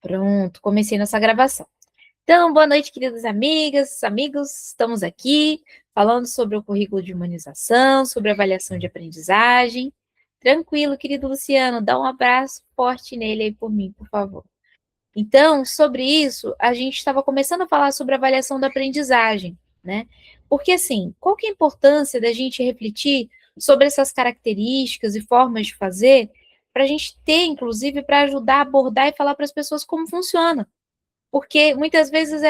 Pronto, comecei nossa gravação. Então, boa noite, queridas amigas, amigos. Estamos aqui falando sobre o currículo de humanização, sobre avaliação de aprendizagem. Tranquilo, querido Luciano, dá um abraço forte nele aí por mim, por favor. Então, sobre isso, a gente estava começando a falar sobre avaliação da aprendizagem, né? Porque, assim, qual que é a importância da gente refletir sobre essas características e formas de fazer, para a gente ter, inclusive, para ajudar a abordar e falar para as pessoas como funciona. Porque muitas vezes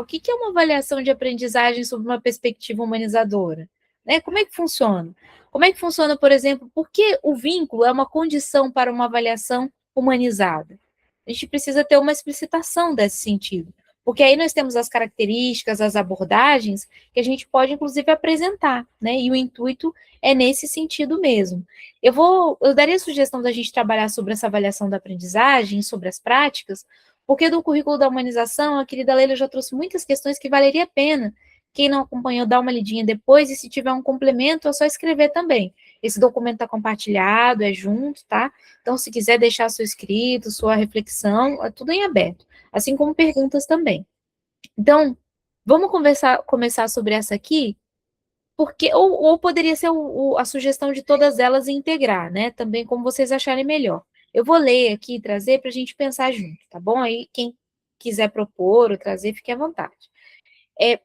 o que é uma avaliação de aprendizagem sob uma perspectiva humanizadora? Né? Como é que funciona? Como é que funciona, por exemplo, por que o vínculo é uma condição para uma avaliação humanizada? A gente precisa ter uma explicitação desse sentido, porque aí nós temos as características, as abordagens que a gente pode, inclusive, apresentar, né? E o intuito é nesse sentido mesmo. Eu daria a sugestão da gente trabalhar sobre essa avaliação da aprendizagem, sobre as práticas, porque do currículo da humanização, a querida Leila já trouxe muitas questões que valeria a pena. Quem não acompanhou, dá uma lidinha depois, e se tiver um complemento, é só escrever também. Esse documento está compartilhado, é junto, tá? Então, se quiser deixar seu escrito, sua reflexão, é tudo em aberto. Assim como perguntas também. Então, vamos começar sobre essa aqui, porque ou poderia ser a sugestão de todas elas e integrar, né? Também como vocês acharem melhor. Eu vou ler aqui e trazer para a gente pensar junto, tá bom? Aí quem quiser propor ou trazer, fique à vontade.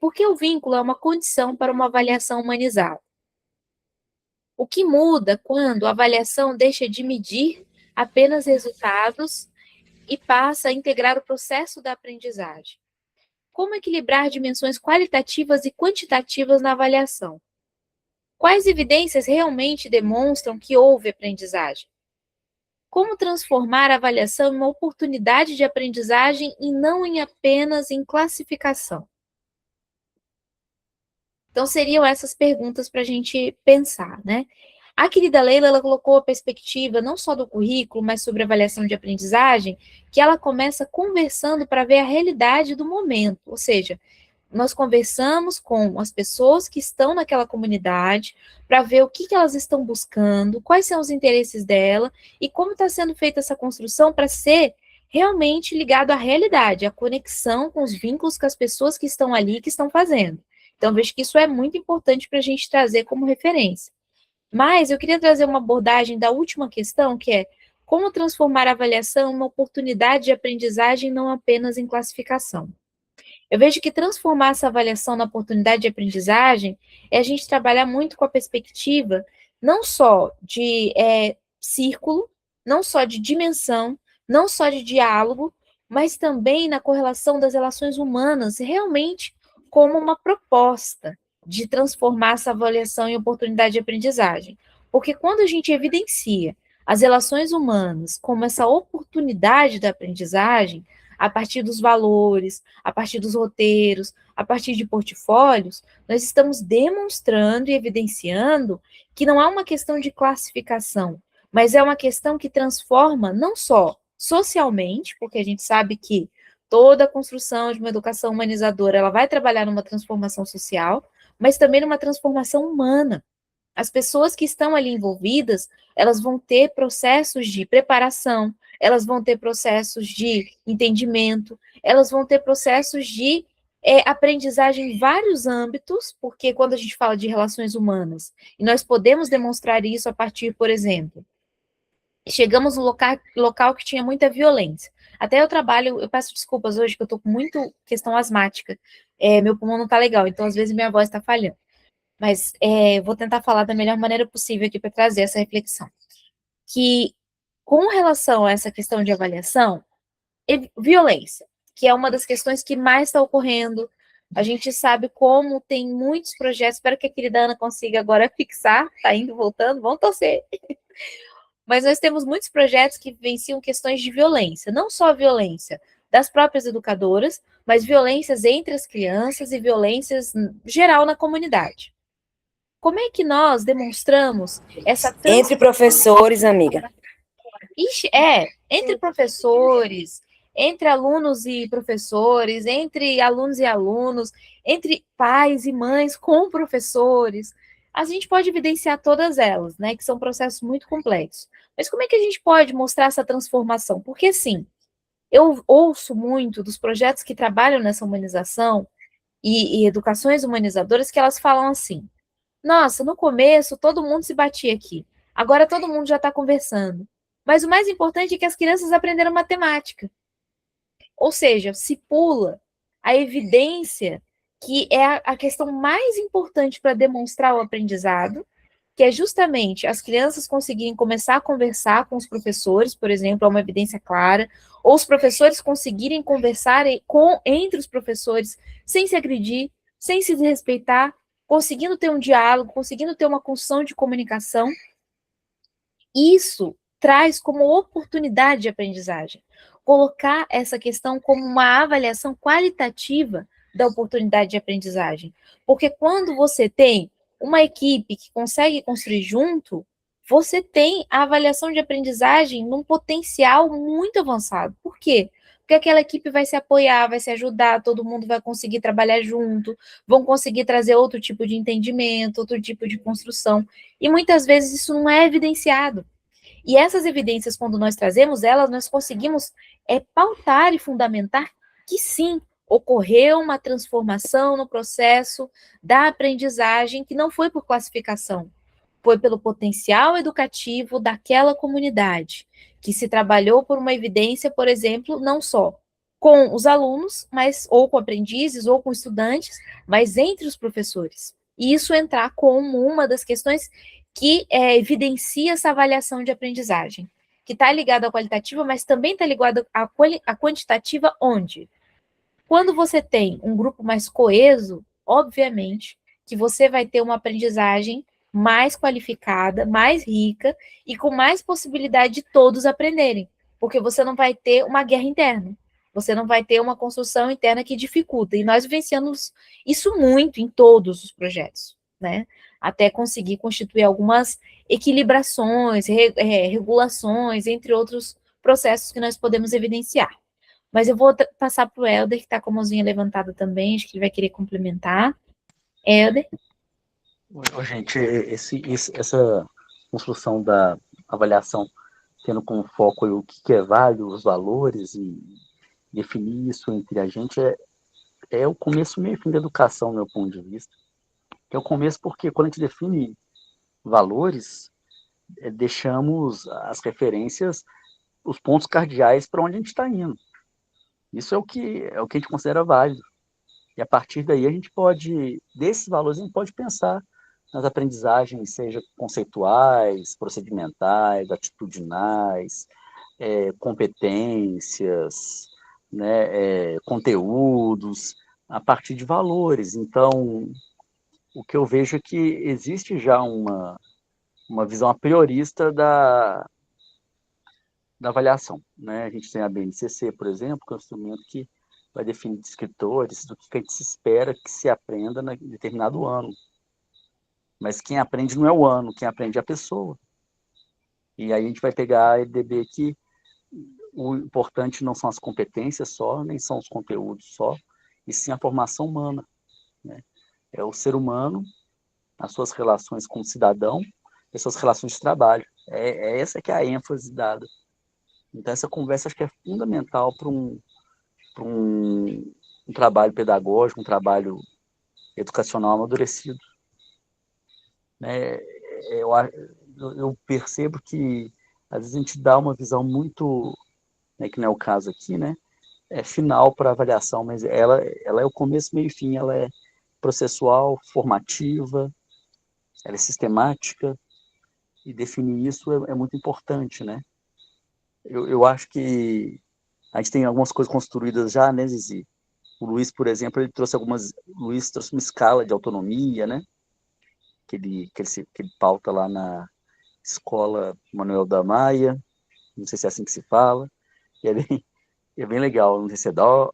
Porque o vínculo é uma condição para uma avaliação humanizada. O que muda quando a avaliação deixa de medir apenas resultados e passa a integrar o processo da aprendizagem? Como equilibrar dimensões qualitativas e quantitativas na avaliação? Quais evidências realmente demonstram que houve aprendizagem? Como transformar a avaliação em uma oportunidade de aprendizagem e não em apenas em classificação? Então, seriam essas perguntas para a gente pensar, né? A querida Leila, ela colocou a perspectiva não só do currículo, mas sobre avaliação de aprendizagem, que ela começa conversando para ver a realidade do momento, ou seja, nós conversamos com as pessoas que estão naquela comunidade para ver o que elas estão buscando, quais são os interesses dela e como está sendo feita essa construção para ser realmente ligado à realidade, à conexão com os vínculos que as pessoas que estão ali que estão fazendo. Então, vejo que isso é muito importante para a gente trazer como referência. Mas eu queria trazer uma abordagem da última questão, que é como transformar a avaliação em uma oportunidade de aprendizagem, não apenas em classificação. Eu vejo que transformar essa avaliação na oportunidade de aprendizagem é a gente trabalhar muito com a perspectiva não só de círculo, não só de dimensão, não só de diálogo, mas também na correlação das relações humanas, realmente como uma proposta de transformar essa avaliação em oportunidade de aprendizagem. Porque quando a gente evidencia as relações humanas como essa oportunidade da aprendizagem, a partir dos valores, a partir dos roteiros, a partir de portfólios, nós estamos demonstrando e evidenciando que não é uma questão de classificação, mas é uma questão que transforma não só socialmente, porque a gente sabe que toda a construção de uma educação humanizadora, ela vai trabalhar numa transformação social, mas também numa transformação humana. As pessoas que estão ali envolvidas, elas vão ter processos de preparação, elas vão ter processos de entendimento, elas vão ter processos de aprendizagem em vários âmbitos, porque quando a gente fala de relações humanas, e nós podemos demonstrar isso a partir, por exemplo, chegamos no local que tinha muita violência. Até eu peço desculpas hoje, que eu estou com muito questão asmática, meu pulmão não está legal, então às vezes minha voz está falhando. Mas vou tentar falar da melhor maneira possível aqui para trazer essa reflexão. Que, com relação a essa questão de avaliação, violência, que é uma das questões que mais está ocorrendo, a gente sabe como tem muitos projetos, espero que a querida Ana consiga agora fixar, tá indo, voltando, vamos torcer. Mas nós temos muitos projetos que vivenciam questões de violência, não só a violência das próprias educadoras, mas violências entre as crianças e violências geral na comunidade. Como é que nós demonstramos essa Entre professores, amiga. Entre professores, entre alunos e professores, entre alunos e alunos, entre pais e mães com professores. A gente pode evidenciar todas elas, né, que são processos muito complexos. Mas como é que a gente pode mostrar essa transformação? Porque, sim, Eu ouço muito dos projetos que trabalham nessa humanização e educações humanizadoras que elas falam assim: nossa, no começo todo mundo se batia aqui, agora todo mundo já está conversando. Mas o mais importante é que as crianças aprenderam matemática. Ou seja, se pula a evidência que é a questão mais importante para demonstrar o aprendizado, que é justamente as crianças conseguirem começar a conversar com os professores, por exemplo, é uma evidência clara, ou os professores conseguirem conversar entre os professores sem se agredir, sem se desrespeitar, conseguindo ter um diálogo, conseguindo ter uma construção de comunicação. Isso traz como oportunidade de aprendizagem. Colocar essa questão como uma avaliação qualitativa da oportunidade de aprendizagem. Porque quando você tem uma equipe que consegue construir junto, você tem a avaliação de aprendizagem num potencial muito avançado. Por quê? Porque aquela equipe vai se apoiar, vai se ajudar, todo mundo vai conseguir trabalhar junto, vão conseguir trazer outro tipo de entendimento, outro tipo de construção. E muitas vezes isso não é evidenciado. E essas evidências, quando nós trazemos elas, nós conseguimos pautar e fundamentar que sim, ocorreu uma transformação no processo da aprendizagem que não foi por classificação, foi pelo potencial educativo daquela comunidade, que se trabalhou por uma evidência, por exemplo, não só com os alunos, mas ou com aprendizes, ou com estudantes, mas entre os professores. E isso entrar como uma das questões que evidencia essa avaliação de aprendizagem, que está ligada à qualitativa, mas também está ligada à quantitativa, onde? Quando você tem um grupo mais coeso, obviamente, que você vai ter uma aprendizagem mais qualificada, mais rica e com mais possibilidade de todos aprenderem, porque você não vai ter uma guerra interna, você não vai ter uma construção interna que dificulta, e nós vivenciamos isso muito em todos os projetos, né? Até conseguir constituir algumas equilibrações, regulações, entre outros processos que nós podemos evidenciar. Mas eu vou passar para o Helder, que está com a mãozinha levantada também, acho que ele vai querer complementar. Helder? Gente, essa construção da avaliação tendo como foco o que é válido, os valores, e definir isso entre a gente é o começo, meio e fim da educação, do meu ponto de vista. É o começo porque quando a gente define valores, deixamos as referências, os pontos cardeais para onde a gente está indo. Isso é o que a gente considera válido. E a partir daí a gente pode, desses valores, a gente pode pensar nas aprendizagens, seja conceituais, procedimentais, atitudinais, competências, né, conteúdos, a partir de valores. Então, o que eu vejo é que existe já uma visão a priorista da avaliação, né? A gente tem a BNCC, por exemplo, que é um instrumento que vai definir descritores do que a gente se espera que se aprenda em determinado ano. Mas quem aprende não é o ano, quem aprende é a pessoa. E aí a gente vai pegar a EDB que o importante não são as competências só, nem são os conteúdos só, e sim a formação humana, né? É o ser humano, as suas relações com o cidadão, e as suas relações de trabalho. Essa que é a ênfase dada. Então essa conversa acho que é fundamental para um trabalho pedagógico, um trabalho educacional amadurecido. Né? Eu percebo que às vezes a gente dá uma visão muito, né, que não é o caso aqui, né? É final para avaliação, mas ela é o começo, meio e fim, ela é processual, formativa, ela é sistemática, e definir isso é muito importante, né? Eu acho que a gente tem algumas coisas construídas já, né, Zizi? O Luiz, por exemplo, o Luiz trouxe uma escala de autonomia, né? Que ele pauta lá na Escola Manuel da Maia, não sei se é assim que se fala, e é bem legal, não sei se é dó,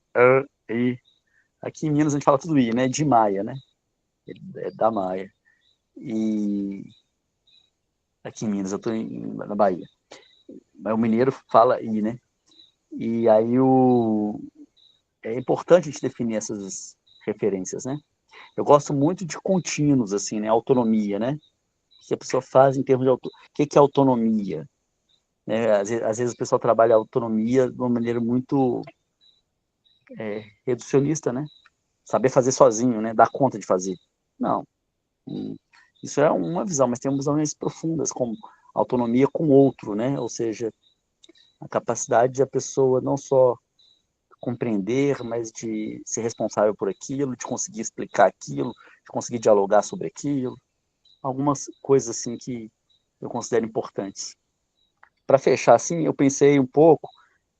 i. Aqui em Minas a gente fala tudo i, né? De Maia, né? É da Maia. E aqui em Minas, eu estou na Bahia. Mas o mineiro fala i, né? E aí é importante a gente definir essas referências, né? Eu gosto muito de contínuos, assim, né? Autonomia, né? O que a pessoa faz em termos de o que é autonomia? né? Às vezes o pessoal trabalha a autonomia de uma maneira muito reducionista, né? Saber fazer sozinho, né? Dar conta de fazer. Não. Isso é uma visão, mas tem visões mais profundas, como autonomia com o outro, né? Ou seja, a capacidade de a pessoa não só compreender, mas de ser responsável por aquilo, de conseguir explicar aquilo, de conseguir dialogar sobre aquilo. Algumas coisas assim que eu considero importantes. Para fechar assim, eu pensei um pouco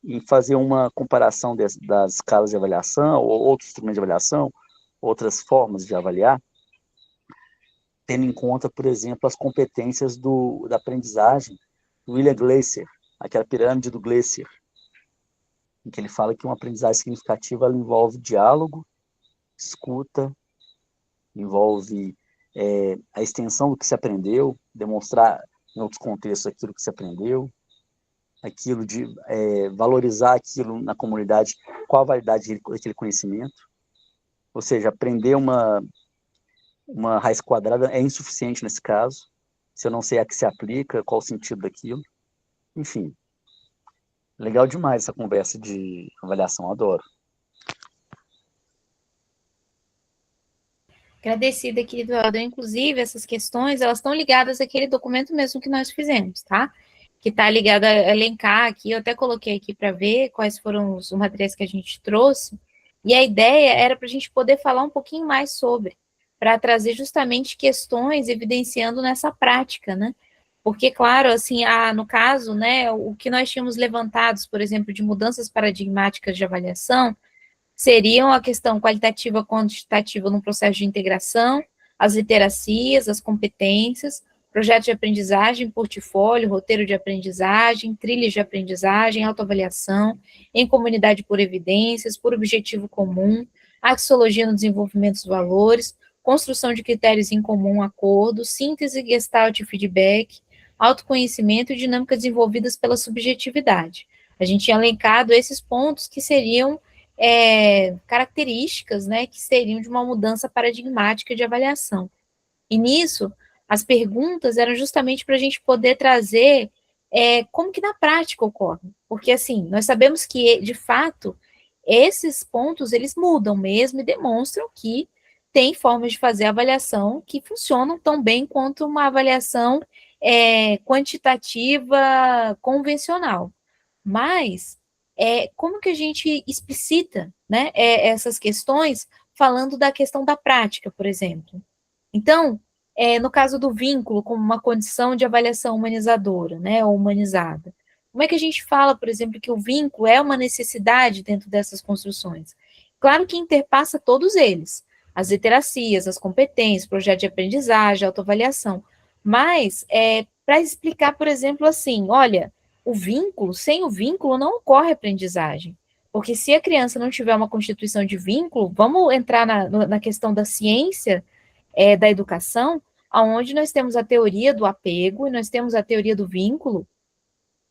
em fazer uma comparação das escalas de avaliação, ou outros instrumentos de avaliação, outras formas de avaliar, tendo em conta, por exemplo, as competências da aprendizagem do William Glasser, aquela pirâmide do Glasser, em que ele fala que uma aprendizagem significativa ela envolve diálogo, escuta, envolve a extensão do que se aprendeu, demonstrar em outros contextos aquilo que se aprendeu, aquilo de valorizar aquilo na comunidade, qual a validade daquele conhecimento. Ou seja, aprender uma raiz quadrada é insuficiente nesse caso, se eu não sei a que se aplica, qual o sentido daquilo. Enfim, legal demais essa conversa de avaliação, adoro. Agradecida, querido Helder. Inclusive, essas questões, elas estão ligadas àquele documento mesmo que nós fizemos, tá? Que está ligado a elencar aqui, eu até coloquei aqui para ver quais foram os materiais que a gente trouxe, e a ideia era para a gente poder falar um pouquinho mais sobre, para trazer justamente questões evidenciando nessa prática, né? Porque, claro, assim, no caso, né, o que nós tínhamos levantados, por exemplo, de mudanças paradigmáticas de avaliação, seriam a questão qualitativa quantitativa no processo de integração, as literacias, as competências, projeto de aprendizagem, portfólio, roteiro de aprendizagem, trilhas de aprendizagem, autoavaliação, em comunidade por evidências, por objetivo comum, axiologia no desenvolvimento dos valores, construção de critérios em comum acordo, síntese, gestalt e feedback, autoconhecimento e dinâmicas desenvolvidas pela subjetividade. A gente tinha elencado esses pontos que seriam características, né, que seriam de uma mudança paradigmática de avaliação. E nisso, as perguntas eram justamente para a gente poder trazer como que na prática ocorre. Porque, assim, nós sabemos que, de fato, esses pontos, eles mudam mesmo e demonstram que tem formas de fazer avaliação que funcionam tão bem quanto uma avaliação quantitativa convencional. Mas como que a gente explicita, né, essas questões falando da questão da prática, por exemplo? Então, no caso do vínculo como uma condição de avaliação humanizadora, né, ou humanizada, como é que a gente fala, por exemplo, que o vínculo é uma necessidade dentro dessas construções? Claro que interpassa todos eles, as literacias, as competências, projeto de aprendizagem, autoavaliação, mas para explicar, por exemplo, assim, olha, sem o vínculo não ocorre aprendizagem. Porque se a criança não tiver uma constituição de vínculo, vamos entrar na questão da ciência da educação, onde nós temos a teoria do apego e nós temos a teoria do vínculo,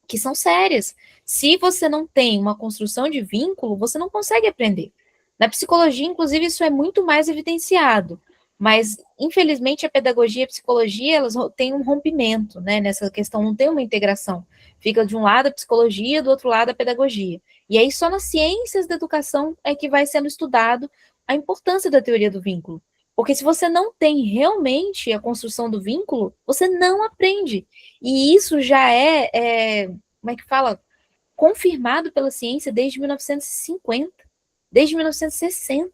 que são sérias. Se você não tem uma construção de vínculo, você não consegue aprender. Na psicologia, inclusive, isso é muito mais evidenciado. Mas, infelizmente, a pedagogia e a psicologia, elas têm um rompimento, né, nessa questão, não tem uma integração. Fica de um lado a psicologia, do outro lado a pedagogia. E aí, só nas ciências da educação é que vai sendo estudado a importância da teoria do vínculo. Porque se você não tem realmente a construção do vínculo, você não aprende. E isso já como é que fala? Confirmado pela ciência desde 1950, desde 1960.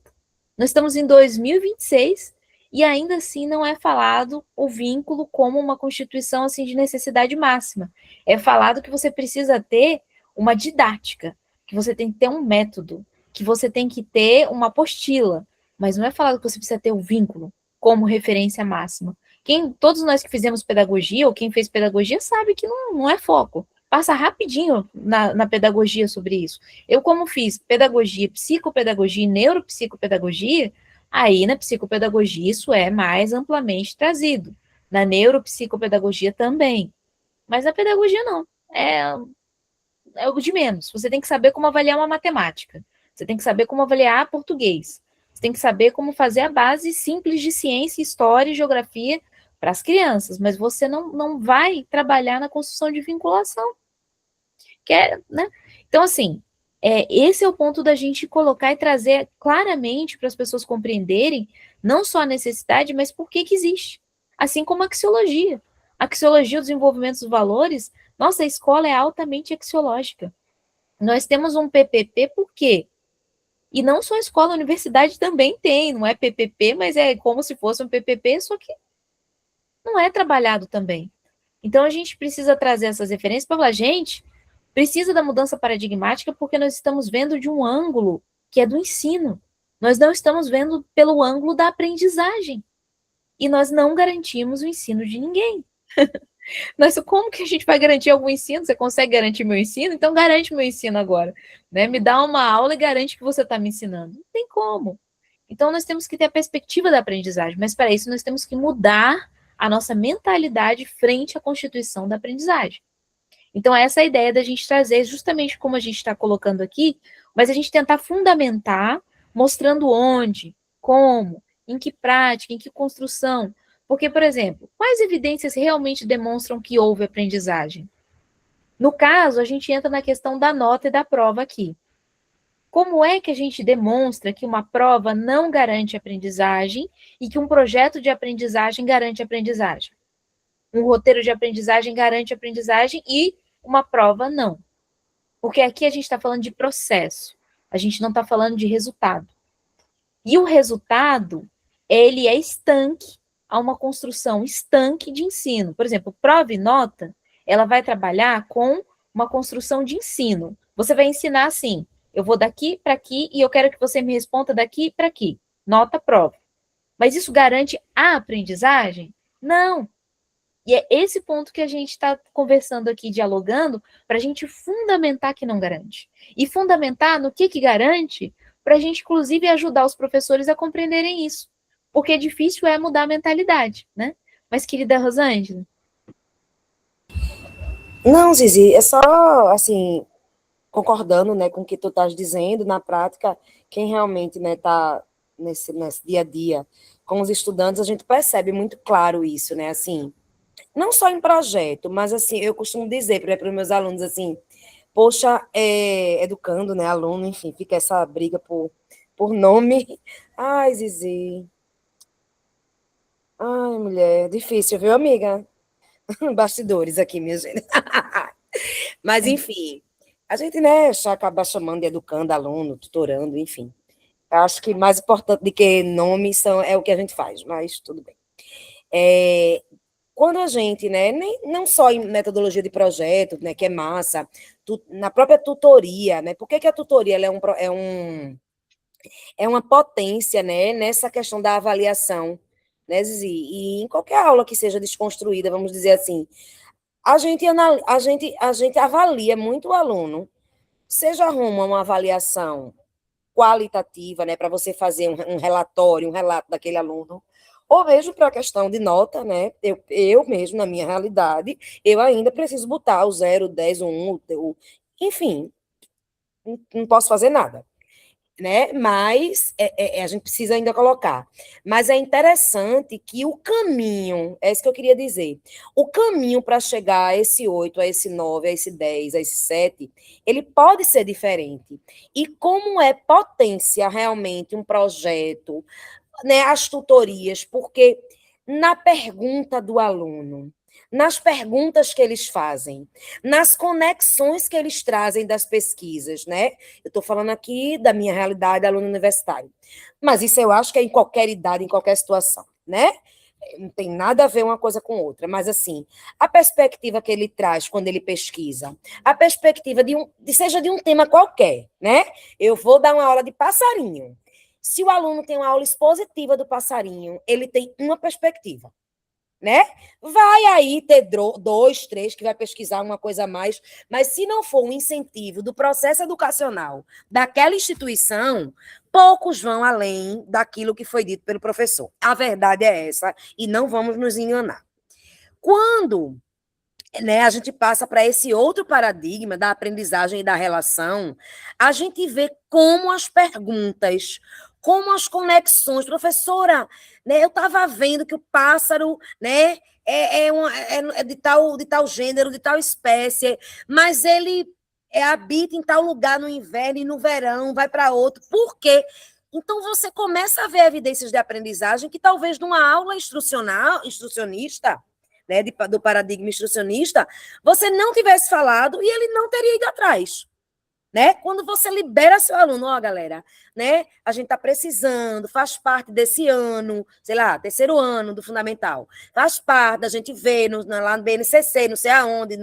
Nós estamos em 2026 e ainda assim não é falado o vínculo como uma constituição assim de necessidade máxima. É falado que você precisa ter uma didática, que você tem que ter um método, que você tem que ter uma apostila, mas não é falado que você precisa ter o vínculo como referência máxima. Todos nós que fizemos pedagogia, ou quem fez pedagogia, sabe que não é foco. Passa rapidinho na pedagogia sobre isso. Eu, como fiz pedagogia, psicopedagogia e neuropsicopedagogia, aí na psicopedagogia isso é mais amplamente trazido. Na neuropsicopedagogia também. Mas na pedagogia não. É o de menos. Você tem que saber como avaliar uma matemática. Você tem que saber como avaliar português. Você tem que saber como fazer a base simples de ciência, história e geografia para as crianças, mas você não vai trabalhar na construção de vinculação. quer, né? Então, assim, esse é o ponto da gente colocar e trazer claramente para as pessoas compreenderem não só a necessidade, mas por que que existe. Assim como a axiologia. A axiologia, o desenvolvimento dos valores, nossa, a escola é altamente axiológica. Nós temos um PPP por quê? E não só a escola, a universidade também tem, não é PPP, mas é como se fosse um PPP, só que não é trabalhado também. Então a gente precisa trazer essas referências para falar, gente, precisa da mudança paradigmática porque nós estamos vendo de um ângulo que é do ensino. Nós não estamos vendo pelo ângulo da aprendizagem. E nós não garantimos o ensino de ninguém. Mas como que a gente vai garantir algum ensino? Você consegue garantir meu ensino? Então garante meu ensino agora. Né? Me dá uma aula e garante que você está me ensinando. Não tem como. Então nós temos que ter a perspectiva da aprendizagem, mas para isso nós temos que mudar a nossa mentalidade frente à constituição da aprendizagem. Então essa é a ideia da gente trazer, justamente como a gente está colocando aqui, mas a gente tentar fundamentar, mostrando onde, como, em que prática, em que construção. Porque, por exemplo, quais evidências realmente demonstram que houve aprendizagem? No caso, a gente entra na questão da nota e da prova aqui. Como é que a gente demonstra que uma prova não garante aprendizagem e que um projeto de aprendizagem garante aprendizagem? Um roteiro de aprendizagem garante aprendizagem e uma prova não. Porque aqui a gente está falando de processo, a gente não está falando de resultado. E o resultado, ele é estanque a uma construção estanque de ensino. Por exemplo, prova e nota, ela vai trabalhar com uma construção de ensino. Você vai ensinar assim, eu vou daqui para aqui e eu quero que você me responda daqui para aqui. Nota, prova. Mas isso garante a aprendizagem? Não. E é esse ponto que a gente está conversando aqui, dialogando, para a gente fundamentar que não garante. E fundamentar no que garante, para a gente, inclusive, ajudar os professores a compreenderem isso. Porque difícil é mudar a mentalidade, né? Mas, querida Rosângela. Não, Zizi, é só, assim, concordando, né, com o que tu estás dizendo, na prática, quem realmente, né, tá nesse dia a dia com os estudantes, a gente percebe muito claro isso, né, assim, não só em projeto, mas, assim, eu costumo dizer para os meus alunos, assim, poxa, educando, né, aluno, enfim, fica essa briga por nome. Ai, Zizi. Ai, mulher, difícil, viu, amiga? Bastidores aqui, minha gente. Mas, enfim, a gente, né, só acaba chamando de educando, aluno, tutorando, enfim. Acho que mais importante do que nome é o que a gente faz, mas tudo bem. Quando a gente, né, não só em metodologia de projeto, né, que é massa, na própria tutoria, né, por que a tutoria ela é uma potência, né, nessa questão da avaliação, né, Zizi? E em qualquer aula que seja desconstruída, vamos dizer assim, a gente avalia muito o aluno, seja arruma uma avaliação qualitativa, né, para você fazer um relatório, um relato daquele aluno, ou mesmo para a questão de nota, né, eu mesmo, na minha realidade, eu ainda preciso botar o 0, o 10, o 1, enfim, não posso fazer nada, né, mas a gente precisa ainda colocar. Mas é interessante que o caminho, é isso que eu queria dizer, o caminho para chegar a esse 8, a esse 9, a esse 10, a esse 7, ele pode ser diferente. E como é potência realmente um projeto, né, as tutorias, porque na pergunta do aluno, nas perguntas que eles fazem, nas conexões que eles trazem das pesquisas, né? Eu estou falando aqui da minha realidade, aluno universitário. Mas isso eu acho que é em qualquer idade, em qualquer situação, né? Não tem nada a ver uma coisa com outra, mas assim, a perspectiva que ele traz quando ele pesquisa, a perspectiva seja de um tema qualquer, né? Eu vou dar uma aula de passarinho. Se o aluno tem uma aula expositiva do passarinho, ele tem uma perspectiva, né? Vai aí ter 2, 3 que vai pesquisar uma coisa a mais, mas se não for um incentivo do processo educacional daquela instituição, poucos vão além daquilo que foi dito pelo professor. A verdade é essa, e não vamos nos enganar. Quando, né, a gente passa para esse outro paradigma da aprendizagem e da relação, a gente vê como as perguntas, como as conexões, professora, né, eu estava vendo que o pássaro, né, é de tal gênero, de tal espécie, mas ele habita em tal lugar no inverno e no verão, vai para outro. Por quê? Então, você começa a ver evidências de aprendizagem que talvez numa aula instrucionista, né, do paradigma instrucionista, você não tivesse falado e ele não teria ido atrás. Né? Quando você libera seu aluno, ó, galera, né? A gente está precisando, faz parte desse ano, sei lá, terceiro ano do fundamental, faz parte da gente ver lá no BNCC, não sei aonde,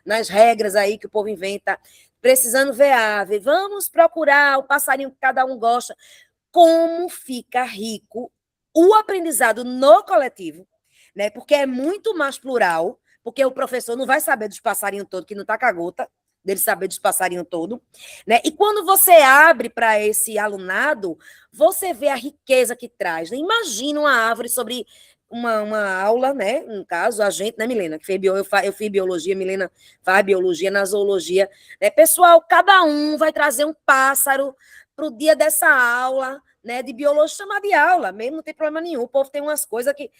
nas regras aí que o povo inventa, precisando ver ave, vamos procurar o passarinho que cada um gosta. Como fica rico o aprendizado no coletivo, né? Porque é muito mais plural, porque o professor não vai saber dos passarinhos todos, que não está com a gota, dele saber dos passarinhos todo, né? E quando você abre para esse alunado, você vê a riqueza que traz, né? Imagina uma árvore sobre uma aula, né? No caso, a gente, né, Milena? Que eu fiz biologia, Milena faz biologia na zoologia. Né? Pessoal, cada um vai trazer um pássaro para o dia dessa aula, né? De biologia, chamar de aula, mesmo não tem problema nenhum. O povo tem umas coisas que,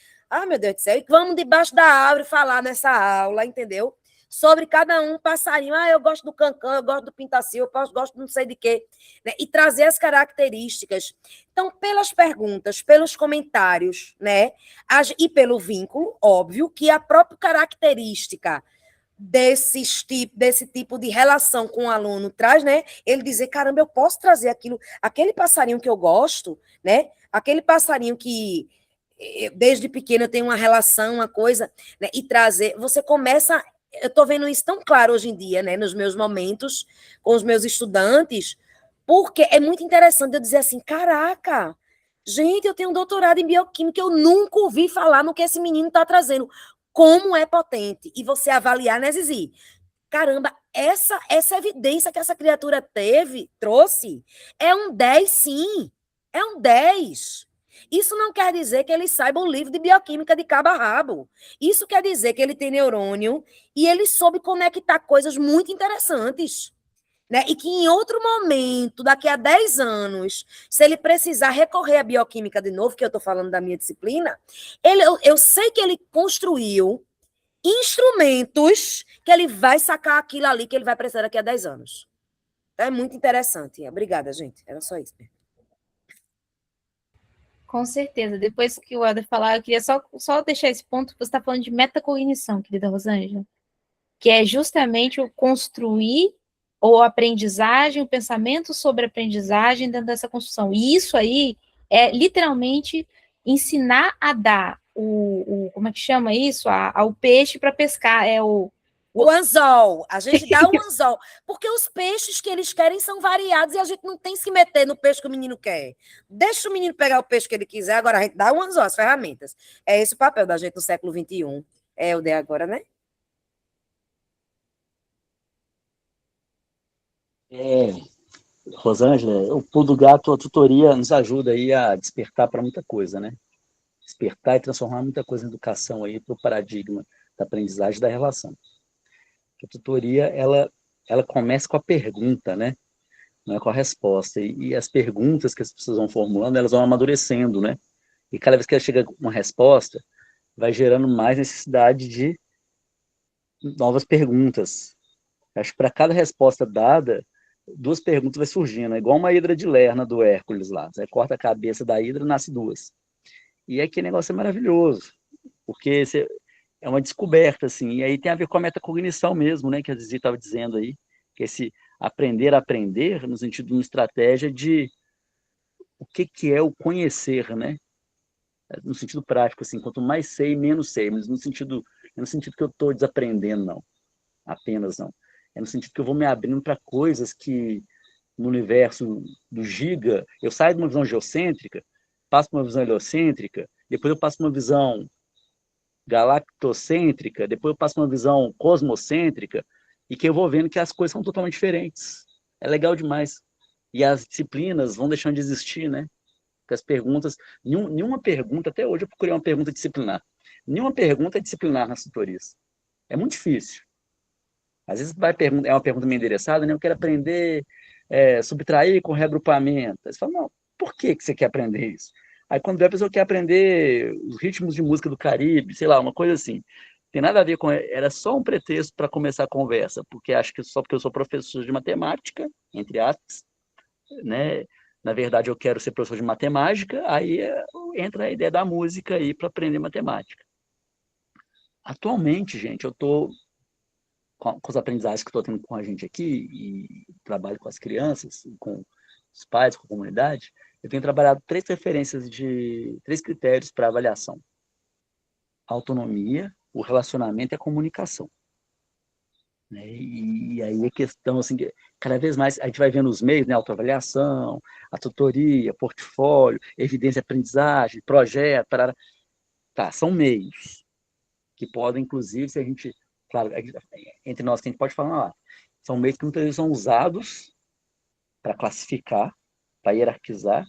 meu Deus do céu, e vamos debaixo da árvore falar nessa aula, entendeu? Sobre cada um passarinho. Eu gosto do cancã, eu gosto do pintacil, eu gosto de não sei de quê. Né? E trazer as características. Então, pelas perguntas, pelos comentários, né? E pelo vínculo, óbvio, que a própria característica desse tipo de relação com o aluno traz, né? Ele dizer, caramba, eu posso trazer aquele passarinho que eu gosto, né? Aquele passarinho que desde pequeno eu tenho uma relação, uma coisa, né? E trazer, você começa. Eu estou vendo isso tão claro hoje em dia, né, nos meus momentos com os meus estudantes, porque é muito interessante eu dizer assim, caraca, gente, eu tenho um doutorado em bioquímica, eu nunca ouvi falar no que esse menino está trazendo, como é potente. E você avaliar, né, Zizi? Caramba, essa evidência que essa criatura trouxe, é um 10, sim, é um 10. Isso não quer dizer que ele saiba um livro de bioquímica de cabo a rabo. Isso quer dizer que ele tem neurônio e ele soube conectar coisas muito interessantes. Né? E que em outro momento, daqui a 10 anos, se ele precisar recorrer à bioquímica de novo, que eu estou falando da minha disciplina, eu sei que ele construiu instrumentos que ele vai sacar aquilo ali que ele vai precisar daqui a 10 anos. É muito interessante. Obrigada, gente. Era só isso. Com certeza. Depois que o Helder falar, eu queria só deixar esse ponto, você está falando de metacognição, querida Rosângela, que é justamente o construir ou aprendizagem, o pensamento sobre aprendizagem dentro dessa construção. E isso aí é literalmente ensinar a dar como é que chama isso? Ao peixe para pescar. O anzol, a gente dá o anzol, porque os peixes que eles querem são variados e a gente não tem que se meter no peixe que o menino quer. Deixa o menino pegar o peixe que ele quiser, agora a gente dá o anzol, as ferramentas. É esse o papel da gente no século XXI. É o de agora, né? Rosângela, o Pulo do Gato, a tutoria nos ajuda aí a despertar para muita coisa, né? Despertar e transformar muita coisa na educação aí para o paradigma da aprendizagem e da relação. A tutoria, ela começa com a pergunta, né? Não é com a resposta. E as perguntas que as pessoas vão formulando, elas vão amadurecendo, né? E cada vez que ela chega com uma resposta, vai gerando mais necessidade de novas perguntas. Acho que para cada resposta dada, duas perguntas vai surgindo. É igual uma hidra de Lerna do Hércules lá. Você corta a cabeça da hidra, nasce duas. E aquele negócio é maravilhoso, porque é uma descoberta, assim, e aí tem a ver com a metacognição mesmo, né, que a Zizi estava dizendo aí, que é esse aprender a aprender, no sentido de uma estratégia de o que é o conhecer, né, no sentido prático, assim, quanto mais sei, menos sei, mas no sentido que eu estou desaprendendo, não, apenas não, é no sentido que eu vou me abrindo para coisas que, no universo do giga, eu saio de uma visão geocêntrica, passo para uma visão heliocêntrica, depois eu passo para uma visão galactocêntrica, depois eu passo para uma visão cosmocêntrica, e que eu vou vendo que as coisas são totalmente diferentes. É legal demais. E as disciplinas vão deixando de existir, né? Porque as perguntas, nenhuma pergunta, até hoje eu procurei uma pergunta disciplinar. Nenhuma pergunta é disciplinar nas tutorias. É muito difícil. Às vezes é uma pergunta meio endereçada, né? Eu quero aprender subtrair com reagrupamento. Aí você fala, não, por que você quer aprender isso? Aí quando a pessoa quer aprender os ritmos de música do Caribe, sei lá, uma coisa assim. tem nada a ver com... Era só um pretexto para começar a conversa, porque acho que só porque eu sou professor de matemática, entre aspas, né? Na verdade, eu quero ser professor de matemática, aí entra a ideia da música aí para aprender matemática. Atualmente, gente, eu estou com os aprendizagens que estou tendo com a gente aqui, e trabalho com as crianças, com os pais, com a comunidade, eu tenho trabalhado três critérios para avaliação: a autonomia, o relacionamento e a comunicação. Né? E aí a questão, assim, cada vez mais a gente vai vendo os meios, né? Autoavaliação, a tutoria, portfólio, evidência de aprendizagem, projeto, parará. Tá, são meios que podem, inclusive, se a gente, claro, entre nós que a gente pode falar, são meios que muitas vezes são usados para classificar, para hierarquizar,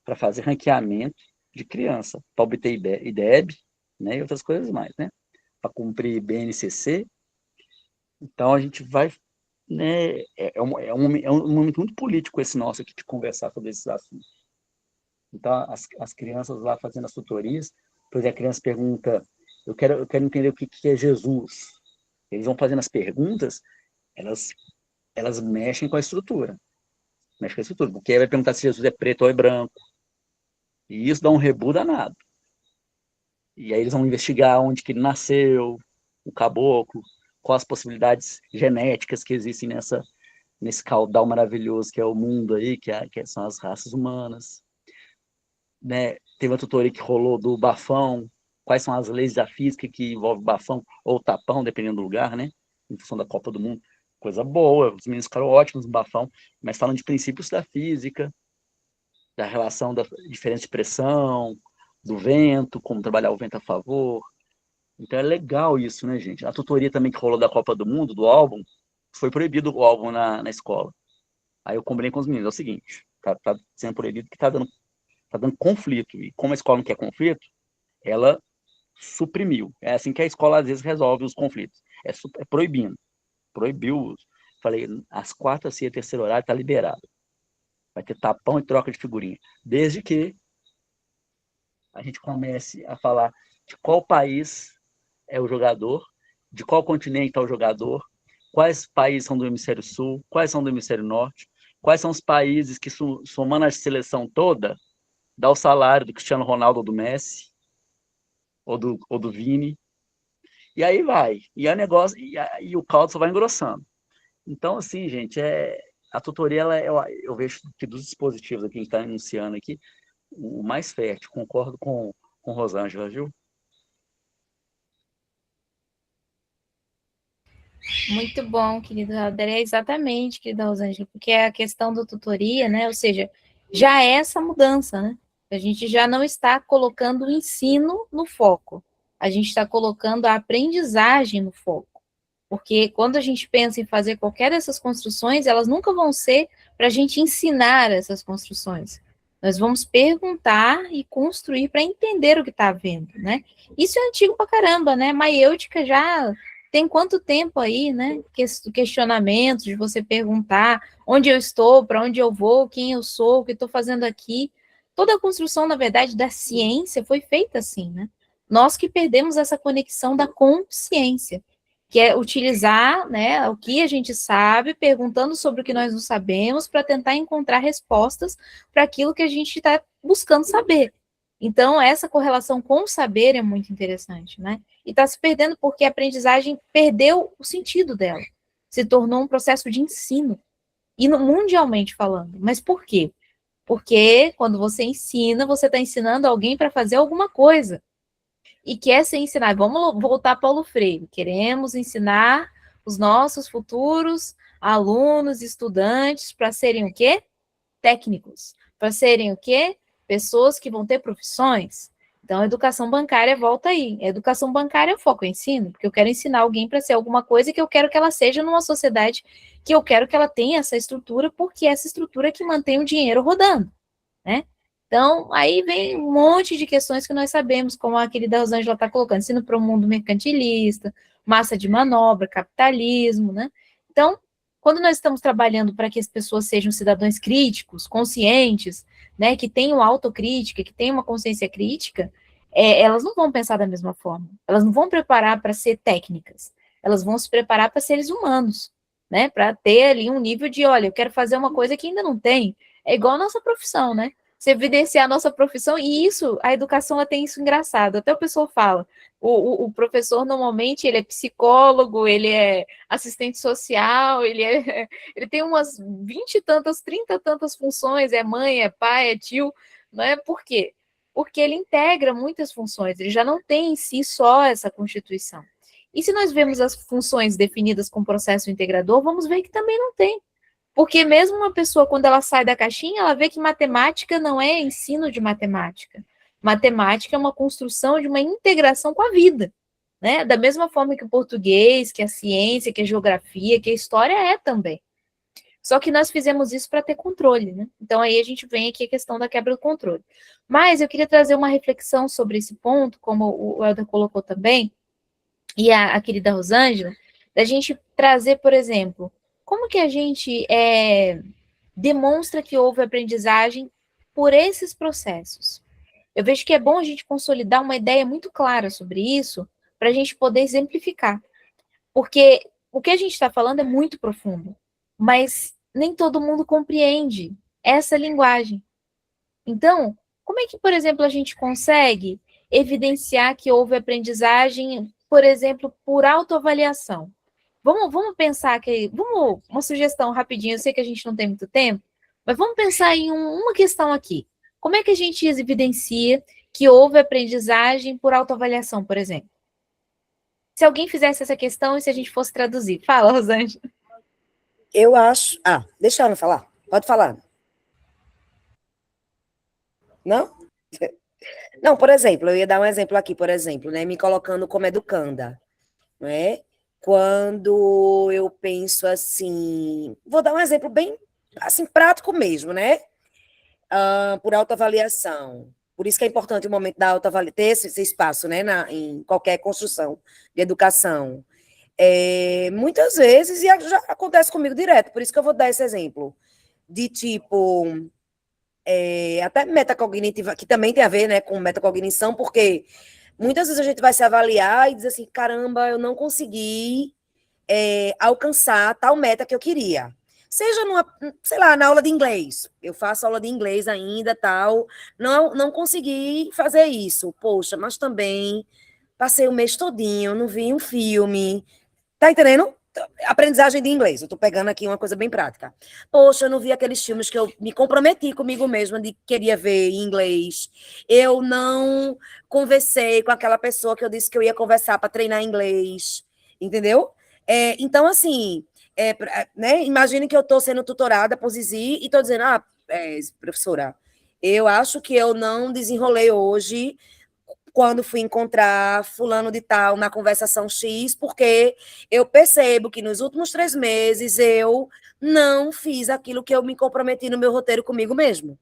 para fazer ranqueamento de criança, para obter IDEB, né, e outras coisas mais, né, para cumprir BNCC. Então, a gente vai, né, é um momento muito político esse nosso aqui de conversar sobre esses assuntos. Então, as crianças lá fazendo as tutorias, por exemplo, a criança pergunta, eu quero entender o que é Jesus. Eles vão fazendo as perguntas, elas mexem com a estrutura. Porque aí vai perguntar se Jesus é preto ou é branco. E isso dá um rebu danado. E aí eles vão investigar onde que ele nasceu, o caboclo, quais as possibilidades genéticas que existem nesse caudal maravilhoso que é o mundo aí, que são as raças humanas. Né? Teve uma tutoria que rolou do bafão, quais são as leis da física que envolvem bafão ou tapão, dependendo do lugar, né? Em função da Copa do Mundo. Coisa boa, os meninos ficaram ótimos no bafão, mas falam de princípios da física, da relação da diferença de pressão, do vento, como trabalhar o vento a favor. Então é legal isso, né, gente? A tutoria também que rolou da Copa do Mundo, do álbum, foi proibido o álbum na escola. Aí eu combinei com os meninos, é o seguinte, tá sendo proibido que tá dando conflito, e como a escola não quer conflito, ela suprimiu. É assim que a escola às vezes resolve os conflitos, é proibindo. Proibiu, falei, às quartas e terceiro horário tá liberado. Vai ter tapão e troca de figurinha. Desde que a gente comece a falar de qual país é o jogador, de qual continente é o jogador, quais países são do hemisfério sul, quais são do hemisfério norte, quais são os países que, somando a seleção toda, dá o salário do Cristiano Ronaldo ou do Messi, ou do Vini. E aí vai. E o negócio, e o caldo só vai engrossando. Então, assim, gente, a tutoria, eu vejo que dos dispositivos aqui que a gente está anunciando aqui, o mais fértil. Concordo com Rosângela, viu? Muito bom, querido Helder. É exatamente, querida Rosângela, porque é a questão da tutoria, né? Ou seja, já é essa mudança, né? A gente já não está colocando o ensino no foco, a gente está colocando a aprendizagem no foco. Porque quando a gente pensa em fazer qualquer dessas construções, elas nunca vão ser para a gente ensinar essas construções. Nós vamos perguntar e construir para entender o que está vendo, né? Isso é antigo pra caramba, né? Maiêutica já tem quanto tempo aí, né? Questionamento de você perguntar onde eu estou, para onde eu vou, quem eu sou, o que estou fazendo aqui. Toda a construção, na verdade, da ciência foi feita assim, né? Nós que perdemos essa conexão da consciência, que é utilizar, né, o que a gente sabe, perguntando sobre o que nós não sabemos, para tentar encontrar respostas para aquilo que a gente está buscando saber. Então, essa correlação com o saber é muito interessante, né? E está se perdendo porque a aprendizagem perdeu o sentido dela. Se tornou um processo de ensino, e mundialmente falando. Mas por quê? Porque quando você ensina, você está ensinando alguém para fazer alguma coisa. E quer ser ensinado. Vamos voltar a Paulo Freire. Queremos ensinar os nossos futuros alunos, estudantes, para serem o quê? Técnicos. Para serem o quê? Pessoas que vão ter profissões. Então, a educação bancária volta aí. A educação bancária é foco em ensino, porque eu quero ensinar alguém para ser alguma coisa que eu quero que ela seja numa sociedade que eu quero que ela tenha essa estrutura, porque é essa estrutura que mantém o dinheiro rodando, né? Então, aí vem um monte de questões que nós sabemos, como a querida Rosângela está colocando, ensino para o mundo mercantilista, massa de manobra, capitalismo, né? Então, quando nós estamos trabalhando para que as pessoas sejam cidadãos críticos, conscientes, né, que tenham autocrítica, que tenham uma consciência crítica, elas não vão pensar da mesma forma. Elas não vão preparar para ser técnicas. Elas vão se preparar para seres humanos, né? Para ter ali um nível de, olha, eu quero fazer uma coisa que ainda não tem. É igual a nossa profissão, né? Você evidenciar a nossa profissão, e isso, a educação ela tem isso engraçado. Até o pessoal fala, o professor normalmente ele é psicólogo, ele é assistente social, ele tem umas 20 e tantas, 30 e tantas funções, é mãe, é pai, é tio, não é? Por quê? Porque ele integra muitas funções, ele já não tem em si só essa constituição. E se nós vemos as funções definidas com processo integrador, vamos ver que também não tem. Porque mesmo uma pessoa, quando ela sai da caixinha, ela vê que matemática não é ensino de matemática. Matemática é uma construção de uma integração com a vida, né? Da mesma forma que o português, que a ciência, que a geografia, que a história é também. Só que nós fizemos isso para ter controle, né? Então aí a gente vem aqui a questão da quebra do controle. Mas eu queria trazer uma reflexão sobre esse ponto, como o Helder colocou também, e a querida Rosângela, da gente trazer, por exemplo, como que a gente demonstra que houve aprendizagem por esses processos. Eu vejo que é bom a gente consolidar uma ideia muito clara sobre isso, para a gente poder exemplificar. Porque o que a gente está falando é muito profundo, mas nem todo mundo compreende essa linguagem. Então, como é que, por exemplo, a gente consegue evidenciar que houve aprendizagem, por exemplo, por autoavaliação? Vamos pensar que. Uma sugestão rapidinho, eu sei que a gente não tem muito tempo, mas vamos pensar em uma questão aqui. Como é que a gente evidencia que houve aprendizagem por autoavaliação, por exemplo? Se alguém fizesse essa questão e se a gente fosse traduzir. Fala, Rosângela. Eu acho. Ah, deixa ela falar. Pode falar. Não? Não, por exemplo, eu ia dar um exemplo aqui, por exemplo, né? Me colocando como educanda, não é? Quando eu penso assim, vou dar um exemplo bem assim prático mesmo, né? Por autoavaliação. Por isso que é importante o momento da autoavaliação, ter esse espaço, né, em qualquer construção de educação. Muitas vezes, e já acontece comigo direto, por isso que eu vou dar esse exemplo, de tipo, até metacognitiva, que também tem a ver, né, com metacognição, porque muitas vezes a gente vai se avaliar e diz assim, caramba, eu não consegui alcançar tal meta que eu queria. Seja sei lá, na aula de inglês. Eu faço aula de inglês ainda, tal. Não consegui fazer isso. Poxa, mas também passei o mês todinho, não vi um filme. Tá entendendo? Aprendizagem de inglês. Eu tô pegando aqui uma coisa bem prática. Poxa, eu não vi aqueles filmes que eu me comprometi comigo mesma de que queria ver em inglês. Eu não conversei com aquela pessoa que eu disse que eu ia conversar para treinar inglês. Entendeu? Então, assim, né, imagine que eu estou sendo tutorada por Zizi e estou dizendo, professora, eu acho que eu não desenrolei hoje quando fui encontrar fulano de tal na conversação X, porque eu percebo que nos últimos 3 meses eu não fiz aquilo que eu me comprometi no meu roteiro comigo mesmo.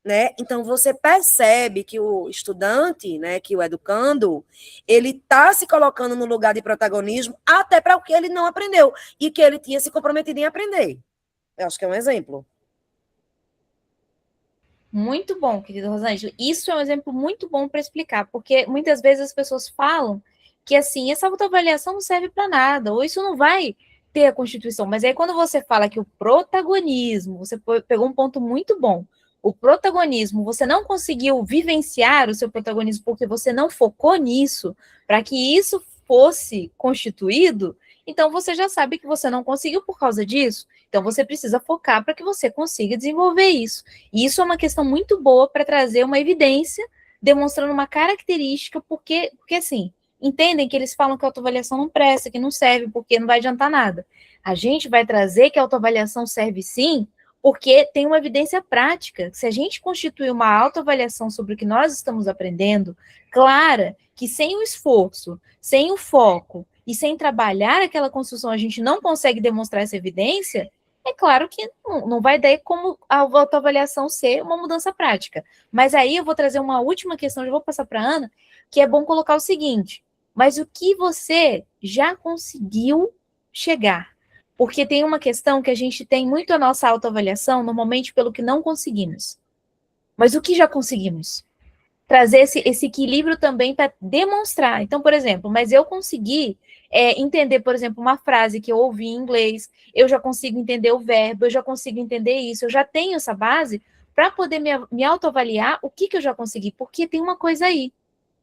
Né? Então, você percebe que o estudante, né, que o educando, ele está se colocando no lugar de protagonismo até para o que ele não aprendeu e que ele tinha se comprometido em aprender. Eu acho que é um exemplo. Muito bom, querida Rosângela. Isso é um exemplo muito bom para explicar, porque muitas vezes as pessoas falam que, assim, essa autoavaliação não serve para nada, ou isso não vai ter a Constituição. Mas aí, quando você fala que o protagonismo, você pegou um ponto muito bom, o protagonismo, você não conseguiu vivenciar o seu protagonismo porque você não focou nisso, para que isso fosse constituído, então você já sabe que você não conseguiu por causa disso. Então você precisa focar para que você consiga desenvolver isso. E isso é uma questão muito boa para trazer uma evidência, demonstrando uma característica, porque assim, entendem que eles falam que a autoavaliação não presta, que não serve, porque não vai adiantar nada. A gente vai trazer que a autoavaliação serve sim, porque tem uma evidência prática. Se a gente constituir uma autoavaliação sobre o que nós estamos aprendendo, clara, que sem o esforço, sem o foco e sem trabalhar aquela construção a gente não consegue demonstrar essa evidência, é claro que não vai dar como a autoavaliação ser uma mudança prática. Mas aí eu vou trazer uma última questão, já vou passar para a Ana, que é bom colocar o seguinte, mas o que você já conseguiu chegar? Porque tem uma questão que a gente tem muito a nossa autoavaliação, normalmente pelo que não conseguimos. Mas o que já conseguimos? trazer esse equilíbrio também para demonstrar. Então, por exemplo, mas eu consegui entender, por exemplo, uma frase que eu ouvi em inglês, eu já consigo entender o verbo, eu já consigo entender isso, eu já tenho essa base para poder me autoavaliar o que eu já consegui, porque tem uma coisa aí.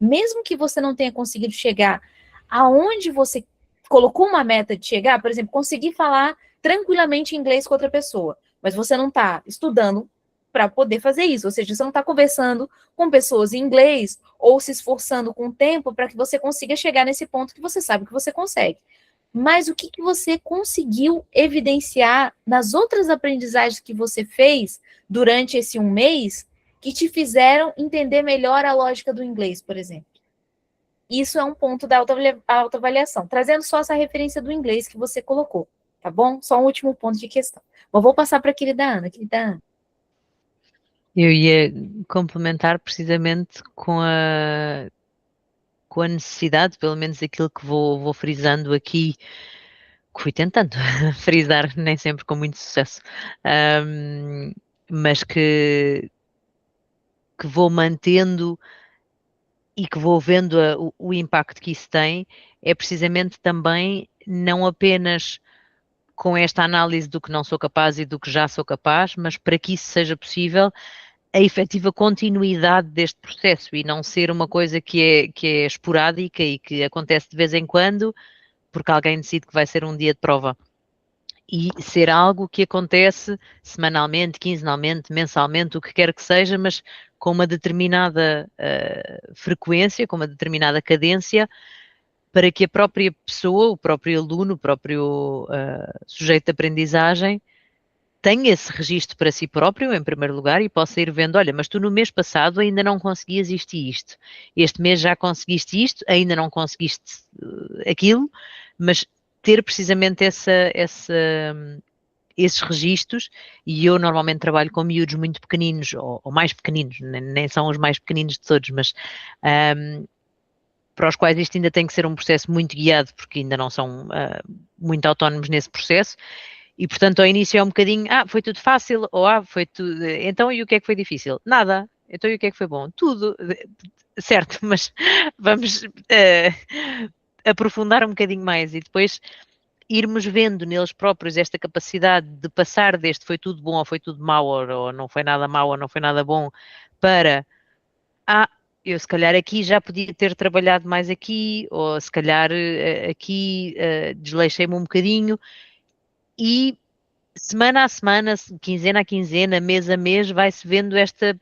Mesmo que você não tenha conseguido chegar aonde você colocou uma meta de chegar, por exemplo, conseguir falar tranquilamente inglês com outra pessoa, mas você não está estudando para poder fazer isso, ou seja, você não está conversando com pessoas em inglês ou se esforçando com o tempo para que você consiga chegar nesse ponto que você sabe que você consegue. Mas o que você conseguiu evidenciar nas outras aprendizagens que você fez durante esse um mês que te fizeram entender melhor a lógica do inglês, por exemplo? Isso é um ponto da autoavaliação, trazendo só essa referência do inglês que você colocou, tá bom? Só um último ponto de questão. Mas vou passar para a querida Ana. Querida Ana. Eu ia complementar precisamente com a necessidade, pelo menos aquilo que vou frisando aqui, que fui tentando frisar, nem sempre com muito sucesso, mas que vou mantendo e que vou vendo o impacto que isso tem, é precisamente também não apenas com esta análise do que não sou capaz e do que já sou capaz, mas para que isso seja possível, a efetiva continuidade deste processo e não ser uma coisa que é esporádica e que acontece de vez em quando, porque alguém decide que vai ser um dia de prova. E ser algo que acontece semanalmente, quinzenalmente, mensalmente, o que quer que seja, mas com uma determinada frequência, com uma determinada cadência, para que a própria pessoa, o próprio aluno, o próprio sujeito de aprendizagem, tenha esse registro para si próprio, em primeiro lugar, e possa ir vendo, olha, mas tu no mês passado ainda não conseguias isto e isto. Este mês já conseguiste isto, ainda não conseguiste aquilo, mas ter precisamente esses registros, e eu normalmente trabalho com miúdos muito pequeninos, ou mais pequeninos, nem são os mais pequeninos de todos, mas para os quais isto ainda tem que ser um processo muito guiado, porque ainda não são muito autónomos nesse processo, e portanto ao início é um bocadinho, foi tudo fácil, ou foi tudo, então e o que é que foi difícil? Nada. Então e o que é que foi bom? Tudo, certo, mas vamos aprofundar um bocadinho mais e depois irmos vendo neles próprios esta capacidade de passar deste foi tudo bom ou foi tudo mau, ou não foi nada mau ou não foi nada bom, para eu se calhar aqui já podia ter trabalhado mais aqui, ou se calhar aqui desleixei-me um bocadinho, e semana a semana, quinzena a quinzena, mês a mês, vai-se vendo este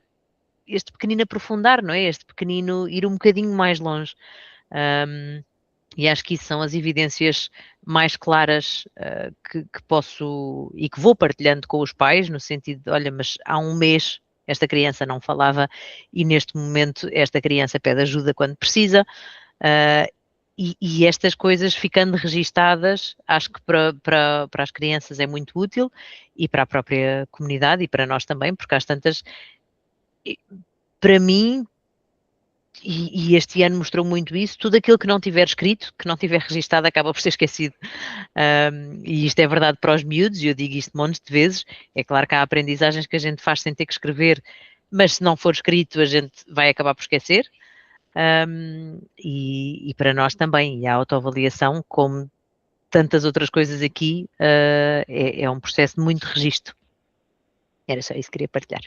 pequenino aprofundar, não é? Este pequenino ir um bocadinho mais longe. E acho que isso são as evidências mais claras que posso e que vou partilhando com os pais, no sentido de, olha, mas há um mês esta criança não falava e neste momento esta criança pede ajuda quando precisa. E estas coisas ficando registadas, acho que para as crianças é muito útil e para a própria comunidade e para nós também, porque às tantas, para mim, e este ano mostrou muito isso, tudo aquilo que não tiver escrito, que não tiver registado, acaba por ser esquecido. E isto é verdade para os miúdos, e eu digo isto montes de vezes. É claro que há aprendizagens que a gente faz sem ter que escrever, mas se não for escrito a gente vai acabar por esquecer. E para nós também, e a autoavaliação, como tantas outras coisas aqui, é um processo de muito registro. Era só isso que queria partilhar.